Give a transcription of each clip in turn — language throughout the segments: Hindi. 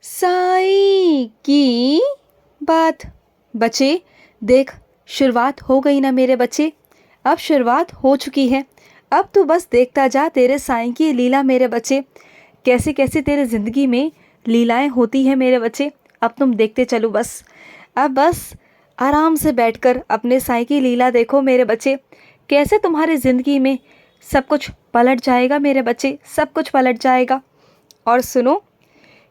साईं की बात। बच्चे देख, शुरुआत हो गई ना मेरे बच्चे। अब शुरुआत हो चुकी है। अब तू बस देखता जा तेरे साईं की लीला मेरे बच्चे। कैसे कैसे तेरे ज़िंदगी में लीलाएं होती हैं मेरे बच्चे। अब तुम देखते चलो बस। अब बस आराम से बैठकर अपने साईं की लीला देखो मेरे बच्चे। कैसे तुम्हारी ज़िंदगी में सब कुछ पलट जाएगा मेरे बच्चे, सब कुछ पलट जाएगा। और सुनो,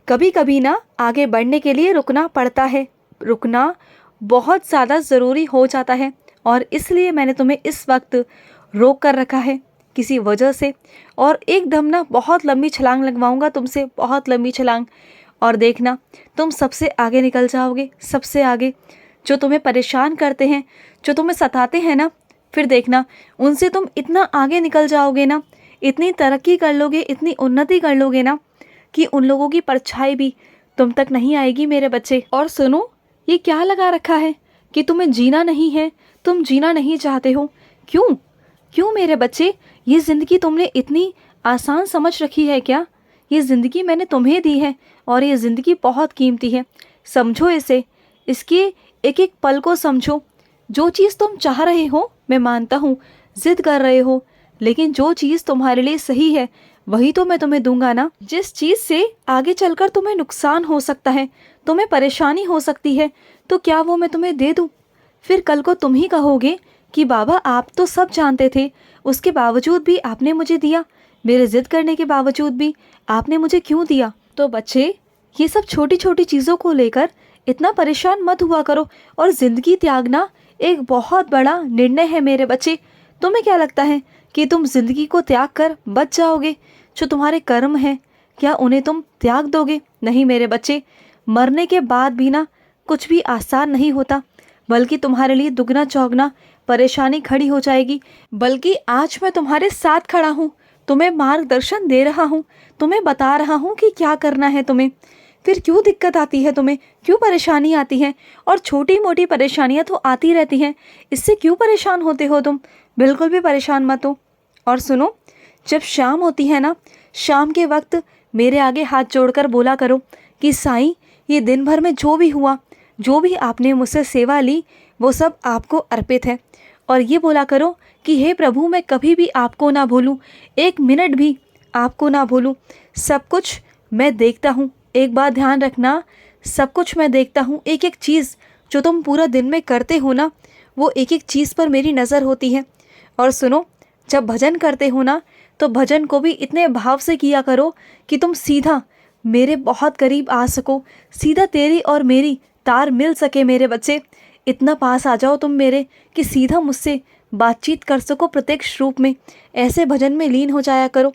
कभी कभी ना आगे बढ़ने के लिए रुकना पड़ता है। रुकना बहुत ज़्यादा ज़रूरी हो जाता है और इसलिए मैंने तुम्हें इस वक्त रोक कर रखा है किसी वजह से। और एकदम ना बहुत लंबी छलांग लगवाऊंगा तुमसे, बहुत लंबी छलांग। और देखना तुम सबसे आगे निकल जाओगे, सबसे आगे। जो तुम्हें परेशान करते हैं, जो तुम्हें सताते हैं ना, फिर देखना उनसे तुम इतना आगे निकल जाओगे ना, इतनी तरक्की कर लोगे, इतनी उन्नति कर लोगे ना कि उन लोगों की परछाई भी तुम तक नहीं आएगी मेरे बच्चे। और सुनो, ये क्या लगा रखा है कि तुम्हें जीना नहीं है, तुम जीना नहीं चाहते हो। क्यों क्यों मेरे बच्चे? ये ज़िंदगी तुमने इतनी आसान समझ रखी है क्या? ये ज़िंदगी मैंने तुम्हें दी है और ये ज़िंदगी बहुत कीमती है। समझो इसे, इसके एक एक पल को समझो। जो चीज़ तुम चाह रहे हो, मैं मानता हूँ जिद कर रहे हो, लेकिन जो चीज़ तुम्हारे लिए सही है वही तो मैं तुम्हें दूंगा ना। जिस चीज़ से आगे चलकर तुम्हें नुकसान हो सकता है, तुम्हें परेशानी हो सकती है, तो क्या वो मैं तुम्हें दे दूं? फिर कल को तुम ही कहोगे कि बाबा आप तो सब जानते थे, उसके बावजूद भी आपने मुझे दिया, मेरे जिद करने के बावजूद भी आपने मुझे क्यों दिया? तो बच्चे, ये सब छोटी छोटी चीज़ों को लेकर इतना परेशान मत हुआ करो। और ज़िंदगी त्यागना एक बहुत बड़ा निर्णय है मेरे बच्चे। तुम्हें क्या लगता है कि तुम ज़िंदगी को त्याग कर बच जाओगे? जो तुम्हारे कर्म हैं, क्या उन्हें तुम त्याग दोगे? नहीं मेरे बच्चे, मरने के बाद भी ना कुछ भी आसान नहीं होता, बल्कि तुम्हारे लिए दुगना चौगना परेशानी खड़ी हो जाएगी। बल्कि आज मैं तुम्हारे साथ खड़ा हूँ, तुम्हें मार्गदर्शन दे रहा हूँ, तुम्हें बता रहा हूँ कि क्या करना है तुम्हें। फिर क्यों दिक्कत आती है तुम्हें, क्यों परेशानी आती है? और छोटी मोटी परेशानियाँ तो आती रहती हैं, इससे क्यों परेशान होते हो तुम? बिल्कुल भी परेशान मत हो। और सुनो, जब शाम होती है ना, शाम के वक्त मेरे आगे हाथ जोड़कर बोला करो कि साईं, ये दिन भर में जो भी हुआ, जो भी आपने मुझसे सेवा ली, वो सब आपको अर्पित है। और ये बोला करो कि हे प्रभु, मैं कभी भी आपको ना भूलूं, एक मिनट भी आपको ना भूलूं। सब कुछ मैं देखता हूँ, एक बात ध्यान रखना, सब कुछ मैं देखता हूँ। एक एक चीज़ जो तुम पूरा दिन में करते हो ना, वो एक एक चीज़ पर मेरी नज़र होती है। और सुनो, जब भजन करते हो ना, तो भजन को भी इतने भाव से किया करो कि तुम सीधा मेरे बहुत करीब आ सको, सीधा तेरी और मेरी तार मिल सके मेरे बच्चे। इतना पास आ जाओ तुम मेरे कि सीधा मुझसे बातचीत कर सको प्रत्यक्ष रूप में। ऐसे भजन में लीन हो जाया करो।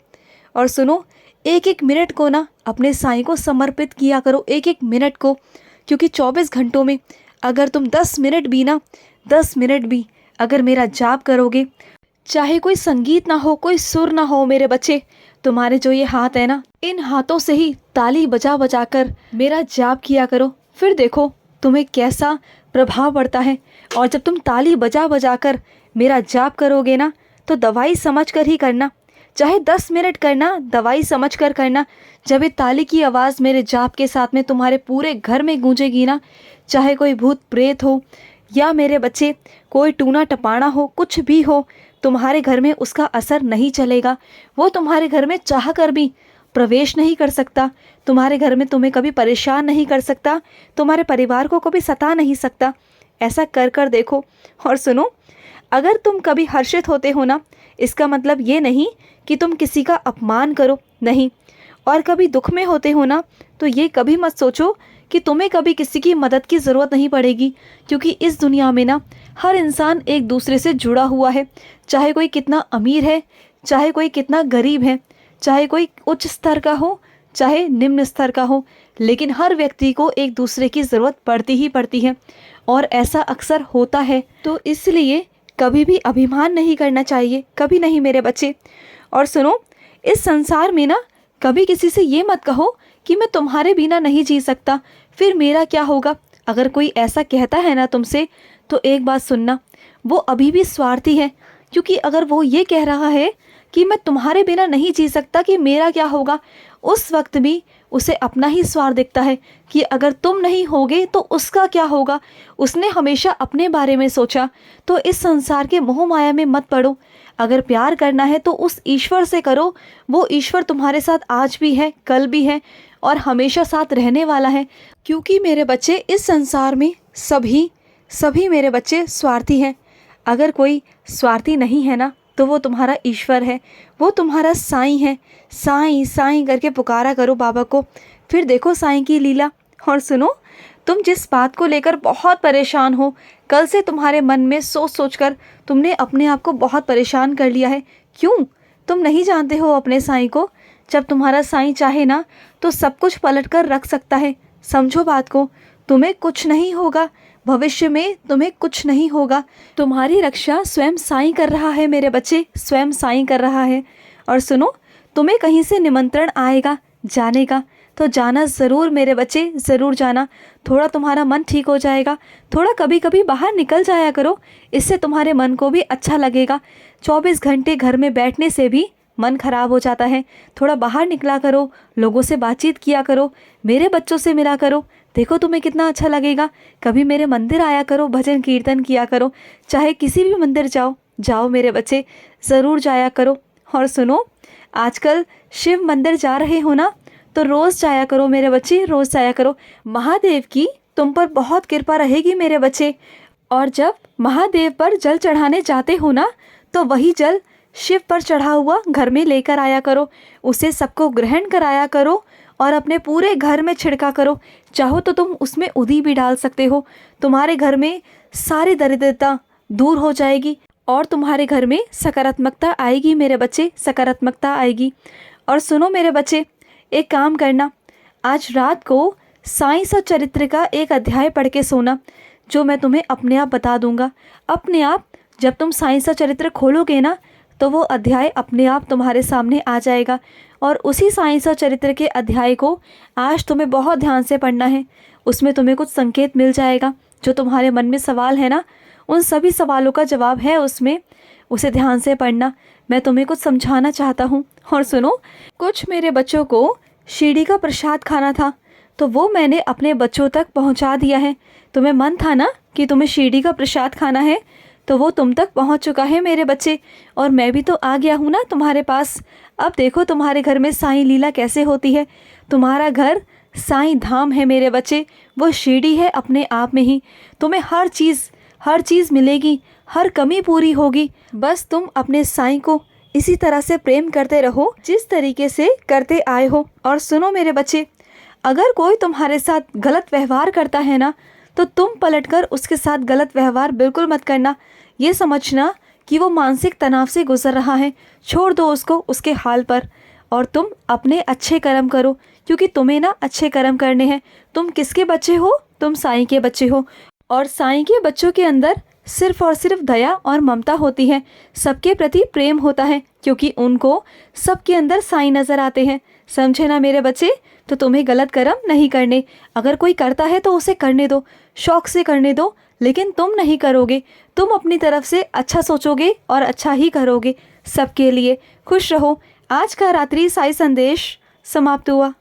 और सुनो, एक एक मिनट को ना अपने साईं को समर्पित किया करो, एक एक मिनट को। क्योंकि 24 घंटों में अगर तुम 10 मिनट भी ना, 10 मिनट भी अगर मेरा जाप करोगे, चाहे कोई संगीत ना हो, कोई सुर ना हो मेरे बच्चे, तुम्हारे जो ये हाथ है ना, इन हाथों से ही ताली बजा बजा कर मेरा जाप किया करो। फिर देखो तुम्हें कैसा प्रभाव पड़ता है। और जब तुम ताली बजा बजा कर मेरा जाप करोगे ना, तो दवाई समझ कर ही करना, चाहे 10 मिनट करना, दवाई समझ कर करना। जब ये ताली की आवाज़ मेरे जाप के साथ में तुम्हारे पूरे घर में गूंजेगी ना, चाहे कोई भूत प्रेत हो या मेरे बच्चे कोई टूना टपाना हो, कुछ भी हो, तुम्हारे घर में उसका असर नहीं चलेगा। वो तुम्हारे घर में चाह कर भी प्रवेश नहीं कर सकता, तुम्हारे घर में तुम्हें कभी परेशान नहीं कर सकता, तुम्हारे परिवार को कभी सता नहीं सकता। ऐसा कर कर देखो। और सुनो, अगर तुम कभी हर्षित होते हो ना, इसका मतलब ये नहीं कि तुम किसी का अपमान करो, नहीं। और कभी दुख में होते हो ना, तो ये कभी मत सोचो कि तुम्हें कभी किसी की मदद की ज़रूरत नहीं पड़ेगी। क्योंकि इस दुनिया में ना हर इंसान एक दूसरे से जुड़ा हुआ है, चाहे कोई कितना अमीर है, चाहे कोई कितना गरीब है, चाहे कोई उच्च स्तर का हो, चाहे निम्न स्तर का हो, लेकिन हर व्यक्ति को एक दूसरे की ज़रूरत पड़ती ही पड़ती है। और ऐसा अक्सर होता है, तो इसलिए कभी भी अभिमान नहीं करना चाहिए, कभी नहीं मेरे बच्चे। और सुनो, इस संसार में ना कभी किसी से ये मत कहो कि मैं तुम्हारे बिना नहीं जी सकता, फिर मेरा क्या होगा। अगर कोई ऐसा कहता है ना तुमसे, तो एक बात सुनना, वो अभी भी स्वार्थी है। क्योंकि अगर वो ये कह रहा है कि मैं तुम्हारे बिना नहीं जी सकता, कि मेरा क्या होगा, उस वक्त भी उसे अपना ही स्वार्थ दिखता है कि अगर तुम नहीं होगे तो उसका क्या होगा। उसने हमेशा अपने बारे में सोचा। तो इस संसार के मोह माया में मत पड़ो। अगर प्यार करना है तो उस ईश्वर से करो। वो ईश्वर तुम्हारे साथ आज भी है, कल भी है और हमेशा साथ रहने वाला है। क्योंकि मेरे बच्चे, इस संसार में सभी मेरे बच्चे स्वार्थी हैं। अगर कोई स्वार्थी नहीं है ना, तो वो तुम्हारा ईश्वर है, वो तुम्हारा साईं है। साईं साईं करके पुकारा करो बाबा को, फिर देखो साईं की लीला। और सुनो, तुम जिस बात को लेकर बहुत परेशान हो, कल से तुम्हारे मन में सोच सोच कर तुमने अपने आप को बहुत परेशान कर लिया है। क्यों? तुम नहीं जानते हो अपने साईं को। जब तुम्हारा साईं चाहे ना तो सब कुछ पलट कर रख सकता है। समझो बात को, तुम्हें कुछ नहीं होगा, भविष्य में तुम्हें कुछ नहीं होगा। तुम्हारी रक्षा स्वयं साईं कर रहा है मेरे बच्चे, स्वयं साईं कर रहा है। और सुनो, तुम्हें कहीं से निमंत्रण आएगा जाने का, तो जाना ज़रूर मेरे बच्चे, ज़रूर जाना। थोड़ा तुम्हारा मन ठीक हो जाएगा। थोड़ा कभी कभी बाहर निकल जाया करो, इससे तुम्हारे मन को भी अच्छा लगेगा। 24 घंटे घर में बैठने से भी मन खराब हो जाता है। थोड़ा बाहर निकला करो, लोगों से बातचीत किया करो, मेरे बच्चों से मिला करो, देखो तुम्हें कितना अच्छा लगेगा। कभी मेरे मंदिर आया करो, भजन कीर्तन किया करो, चाहे किसी भी मंदिर जाओ मेरे बच्चे, ज़रूर जाया करो। और सुनो, आजकल शिव मंदिर जा रहे हो ना, तो रोज़ जाया करो मेरे बच्चे, रोज़ जाया करो। महादेव की तुम पर बहुत कृपा रहेगी मेरे बच्चे। और जब महादेव पर जल चढ़ाने जाते हो ना, तो वही जल शिव पर चढ़ा हुआ घर में लेकर आया करो, उसे सबको ग्रहण कराया करो और अपने पूरे घर में छिड़का करो। चाहो तो तुम उसमें उदी भी डाल सकते हो। तुम्हारे घर में सारी दरिद्रता दूर हो जाएगी और तुम्हारे घर में सकारात्मकता आएगी मेरे बच्चे, सकारात्मकता आएगी। और सुनो मेरे बच्चे, एक काम करना, आज रात को साईं सच्चरित्र का एक अध्याय पढ़ के सोना, जो मैं तुम्हें अपने आप बता दूंगा। अपने आप जब तुम साईं सच्चरित्र खोलोगे ना, तो वो अध्याय अपने आप तुम्हारे सामने आ जाएगा। और उसी साईं सच्चरित्र के अध्याय को आज तुम्हें बहुत ध्यान से पढ़ना है। उसमें तुम्हें कुछ संकेत मिल जाएगा। जो तुम्हारे मन में सवाल है ना, उन सभी सवालों का जवाब है उसमें। उसे ध्यान से पढ़ना। मैं तुम्हें कुछ समझाना चाहता हूँ। और सुनो, कुछ मेरे बच्चों को शिरडी का प्रसाद खाना था, तो वो मैंने अपने बच्चों तक पहुँचा दिया है। तुम्हें मन था ना कि तुम्हें शिरडी का प्रसाद खाना है, तो वो तुम तक पहुंच चुका है मेरे बच्चे। और मैं भी तो आ गया हूँ ना तुम्हारे पास। अब देखो तुम्हारे घर में साईं लीला कैसे होती है। तुम्हारा घर साईं धाम है मेरे बच्चे, वो शिरडी है अपने आप में ही। तुम्हें हर चीज़ मिलेगी, हर कमी पूरी होगी। बस तुम अपने साईं को इसी तरह से प्रेम करते रहो जिस तरीके से करते आए हो। और सुनो मेरे बच्चे, अगर कोई तुम्हारे साथ गलत व्यवहार करता है ना, तो तुम पलटकर उसके साथ गलत व्यवहार बिल्कुल मत करना। ये समझना कि वो मानसिक तनाव से गुजर रहा है, छोड़ दो उसको उसके हाल पर और तुम अपने अच्छे कर्म करो, क्योंकि तुम्हें ना अच्छे कर्म करने हैं। तुम किसके बच्चे हो? तुम साईं के बच्चे हो। और साईं के बच्चों के अंदर सिर्फ और सिर्फ दया और ममता होती है, सबके प्रति प्रेम होता है, क्योंकि उनको सबके अंदर साईं नज़र आते हैं। समझे ना मेरे बच्चे? तो तुम्हें गलत कर्म नहीं करने। अगर कोई करता है तो उसे करने दो, शौक से करने दो, लेकिन तुम नहीं करोगे। तुम अपनी तरफ से अच्छा सोचोगे और अच्छा ही करोगे सबके लिए। खुश रहो। आज का रात्रि साई संदेश समाप्त हुआ।